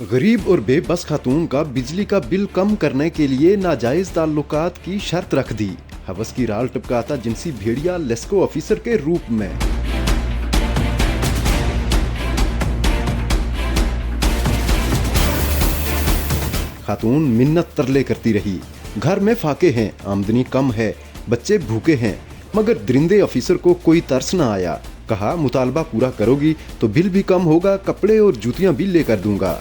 غریب اور بے بس خاتون کا بجلی کا بل کم کرنے کے لیے ناجائز تعلقات کی شرط رکھ دی۔ ہوس کی رال ٹپکاتا جنسی بھیڑیا لیسکو آفیسر کے روپ میں۔ خاتون منت ترلے کرتی رہی، گھر میں فاقے ہیں، آمدنی کم ہے، بچے بھوکے ہیں، مگر درندے آفیسر کو کوئی ترس نہ آیا۔ کہا مطالبہ پورا کرو گی تو بل بھی کم ہوگا، کپڑے اور جوتیاں بھی لے کر دوں گا۔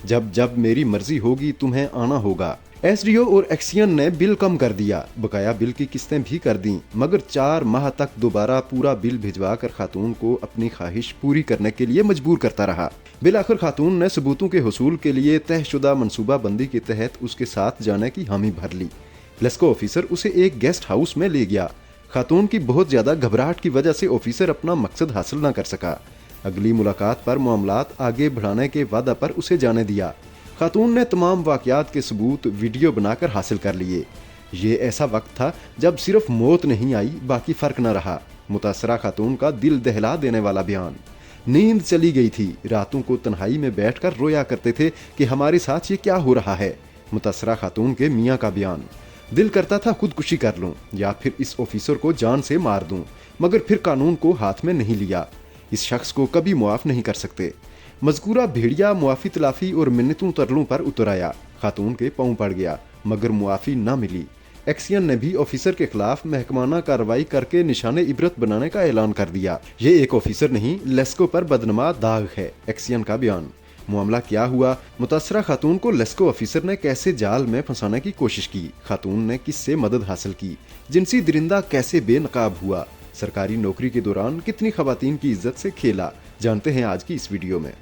جب جب میری مرضی ہوگی تمہیں آنا ہوگا۔ ایس ڈی او اور ایکسین نے بل کم کر دیا، بقایا بل کی قسطیں بھی کر دیں، مگر 4 ماہ تک دوبارہ پورا بل بھجوا کر خاتون کو اپنی خواہش پوری کرنے کے لیے مجبور کرتا رہا۔ بالآخر خاتون نے ثبوتوں کے حصول کے لیے طے شدہ منصوبہ بندی کے تحت اس کے ساتھ جانے کی حامی بھر لی۔ لیسکو آفیسر اسے ایک گیسٹ ہاؤس میں لے گیا۔ خاتون کی بہت زیادہ گھبراہٹ کی وجہ سے آفیسر اپنا مقصد حاصل نہ کر سکا۔ اگلی ملاقات پر معاملات آگے بڑھانے کے وعدہ پر اسے جانے دیا۔ خاتون نے تمام واقعات کے ثبوت ویڈیو بنا کر حاصل کر لیے۔ یہ ایسا وقت تھا جب صرف موت نہیں آئی، باقی فرق نہ رہا۔ متاثرہ خاتون کا دل دہلا دینے والا بیان۔ نیند چلی گئی تھی، راتوں کو تنہائی میں بیٹھ کر رویا کرتے تھے کہ ہمارے ساتھ یہ کیا ہو رہا ہے۔ متاثرہ خاتون کے میاں کا بیان۔ دل کرتا تھا خودکشی کر لوں یا پھر اس آفیسر کو جان سے مار دوں، مگر پھر قانون کو ہاتھ میں نہیں لیا۔ اس شخص کو کبھی معاف نہیں کر سکتے۔ مذکورہ بھیڑیا معافی تلافی اور منتوں ترلوں پر اتر آیا، خاتون کے پاؤں پڑ گیا، مگر معافی نہ ملی۔ ایکسین نے بھی آفیسر کے خلاف محکمانہ کارروائی کر کے نشان عبرت بنانے کا اعلان کر دیا۔ یہ ایک آفیسر نہیں، لیسکو پر بدنما داغ ہے، ایکسین کا بیان۔ معاملہ کیا ہوا؟ متاثرہ خاتون کو لیسکو آفیسر نے کیسے جال میں پھنسانے کی کوشش کی؟ خاتون نے کس سے مدد حاصل کی؟ جنسی درندہ کیسے بے نقاب ہوا؟ سرکاری نوکری کے دوران کتنی خواتین کی عزت سے کھیلا؟ جانتے ہیں آج کی اس ویڈیو میں۔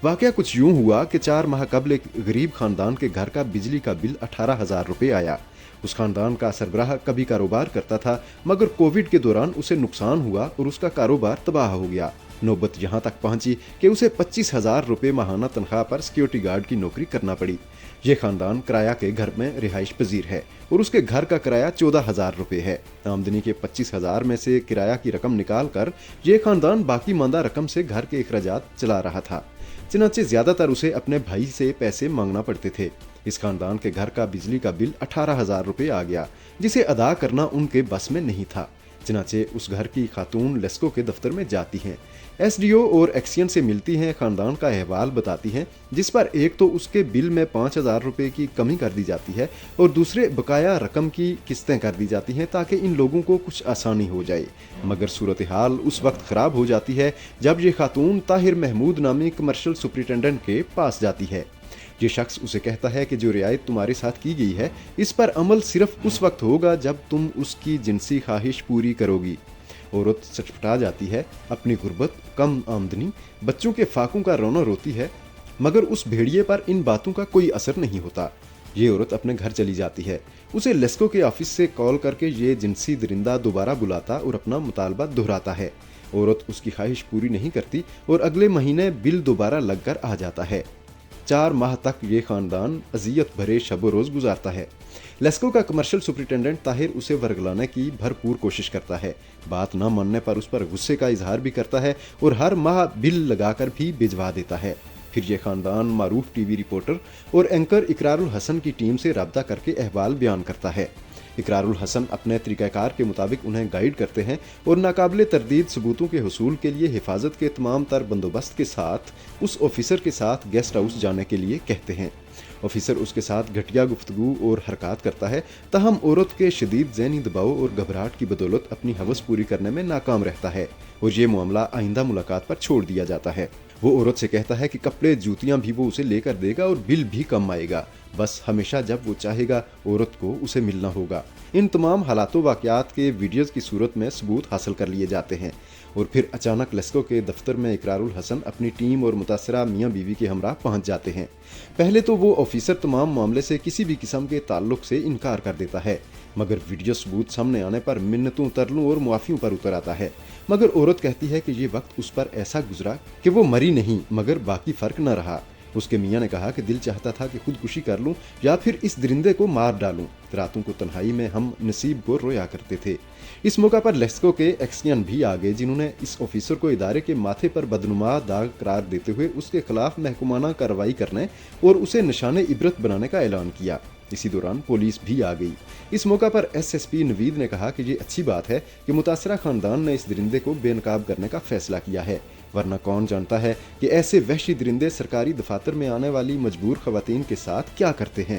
واقعہ کچھ یوں ہوا کہ 4 ماہ قبل ایک غریب خاندان کے گھر کا بجلی کا بل 18,000 روپے آیا۔ اس خاندان کا سربراہ کبھی کاروبار کرتا تھا، مگر کووڈ کے دوران اسے نقصان ہوا اور اس کا کاروبار تباہ ہو گیا۔ نوبت یہاں تک پہنچی کہ اسے 25,000 روپے ماہانہ تنخواہ پر سیکیورٹی گارڈ کی نوکری کرنا پڑی۔ یہ خاندان کرایہ کے گھر میں رہائش پذیر ہے اور اس کے گھر کا کرایہ 14,000 روپے ہے۔ آمدنی کے 25,000 میں سے کرایہ کی رقم نکال کر یہ خاندان باقی ماندہ رقم سے گھر کے اخراجات چلا رہا تھا، چنانچہ زیادہ تر اسے اپنے بھائی سے پیسے مانگنا پڑتے تھے۔ اس خاندان کے گھر کا بجلی کا بل 18,000 روپے آ گیا، جسے ادا کرنا ان کے بس میں نہیں تھا۔ چنانچہ اس گھر کی خاتون لیسکو کے دفتر میں جاتی ہیں، ایس ڈی او اور ایکسین سے ملتی ہیں، خاندان کا احوال بتاتی ہیں، جس پر ایک تو اس کے بل میں 5,000 روپے کی کمی کر دی جاتی ہے اور دوسرے بقایا رقم کی قسطیں کر دی جاتی ہیں تاکہ ان لوگوں کو کچھ آسانی ہو جائے۔ مگر صورتحال اس وقت خراب ہو جاتی ہے جب یہ خاتون طاہر محمود نامی کمرشل سپرنٹینڈنٹ کے پاس جاتی ہے۔ یہ شخص اسے کہتا ہے کہ جو رعایت تمہارے ساتھ کی گئی ہے، اس پر عمل صرف اس وقت ہوگا جب تم اس کی جنسی خواہش پوری کرو گی۔ عورت سچپٹا جاتی ہے، اپنی غربت، کم آمدنی، بچوں کے فاقوں کا رونا روتی ہے، مگر اس بھیڑیے پر ان باتوں کا کوئی اثر نہیں ہوتا۔ یہ عورت اپنے گھر چلی جاتی ہے۔ اسے لیسکو کے آفس سے کال کر کے یہ جنسی درندہ دوبارہ بلاتا اور اپنا مطالبہ دہراتا ہے۔ عورت اس کی خواہش پوری نہیں کرتی اور اگلے مہینے بل دوبارہ لگ کر آ جاتا ہے۔ 4 ماہ تک یہ خاندان اذیت بھرے شب و روز گزارتا ہے۔ لیسکو کا کمرشل سپرنٹینڈنٹ طاہر اسے ورگلانے کی بھرپور کوشش کرتا ہے، بات نہ ماننے پر اس پر غصے کا اظہار بھی کرتا ہے اور ہر ماہ بل لگا کر بھی بھجوا دیتا ہے۔ پھر یہ خاندان معروف ٹی وی رپورٹر اور اینکر اقرار الحسن کی ٹیم سے رابطہ کر کے احوال بیان کرتا ہے۔ اقرار الحسن اپنے طریقہ کار کے مطابق انہیں گائیڈ کرتے ہیں اور ناقابل تردید ثبوتوں کے حصول کے لیے حفاظت کے تمام تر بندوبست کے ساتھ اس آفیسر کے ساتھ گیسٹ ہاؤس جانے کے لیے کہتے ہیں۔ آفیسر اس کے ساتھ گھٹیا گفتگو اور حرکات کرتا ہے، تاہم عورت کے شدید ذہنی دباؤ اور گھبراہٹ کی بدولت اپنی ہوس پوری کرنے میں ناکام رہتا ہے اور یہ معاملہ آئندہ ملاقات پر چھوڑ دیا جاتا ہے۔ وہ عورت سے کہتا ہے کہ کپڑے جوتیاں بھی وہ اسے لے کر دے گا اور بل بھی کم آئے گا، بس ہمیشہ جب وہ چاہے گا عورت کو اسے ملنا ہوگا۔ ان تمام حالات و واقعات کے ویڈیوز کی صورت میں ثبوت حاصل کر لیے جاتے ہیں اور پھر اچانک لیسکو کے دفتر میں اقرار الحسن اپنی ٹیم اور متاثرہ میاں بیوی کے ہمراہ پہنچ جاتے ہیں۔ پہلے تو وہ آفیسر تمام معاملے سے کسی بھی قسم کے تعلق سے انکار کر دیتا ہے، مگر ویڈیو ثبوت سامنے آنے پر منتوں ترلوں اور معافیوں پر اتر آتا ہے۔ مگر عورت کہتی ہے کہ یہ وقت اس پر ایسا گزرا کہ وہ مری نہیں، مگر باقی فرق نہ رہا۔ اس کے میاں نے کہا کہ دل چاہتا تھا کہ خودکشی کر لوں یا پھر اس درندے کو مار ڈالوں۔ راتوں کو تنہائی میں ہم نصیب کو رویا کرتے تھے۔ اس موقع پر لیسکو کے ایکسین بھی آ گئے، جنہوں نے اس آفیسر کو ادارے کے ماتھے پر بدنما داغ قرار دیتے ہوئے اس کے خلاف محکمانہ کارروائی کرنے اور اسے نشان عبرت بنانے کا اعلان کیا۔ اسی دوران پولیس بھی آ گئی۔ اس موقع پر ایس ایس پی نوید نے کہا کہ یہ اچھی بات ہے کہ متاثرہ خاندان نے اس درندے کو بے نقاب کرنے کا فیصلہ کیا ہے، ورنہ کون جانتا ہے کہ ایسے وحشی درندے سرکاری دفاتر میں آنے والی مجبور خواتین کے ساتھ کیا کرتے ہیں۔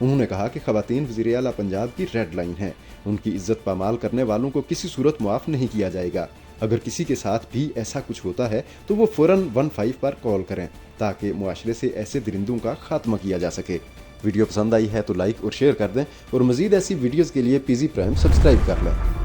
انہوں نے کہا کہ خواتین وزیر اعلیٰ پنجاب کی ریڈ لائن ہیں، ان کی عزت پامال کرنے والوں کو کسی صورت معاف نہیں کیا جائے گا۔ اگر کسی کے ساتھ بھی ایسا کچھ ہوتا ہے تو وہ فوراً 15 پر کال کریں تاکہ معاشرے سے ایسے درندوں کا خاتمہ کیا جا سکے۔ ویڈیو پسند آئی ہے تو لائک اور شیئر کر دیں، اور مزید ایسی ویڈیوز کے لیے پی زی پرائم سبسکرائب کر لیں۔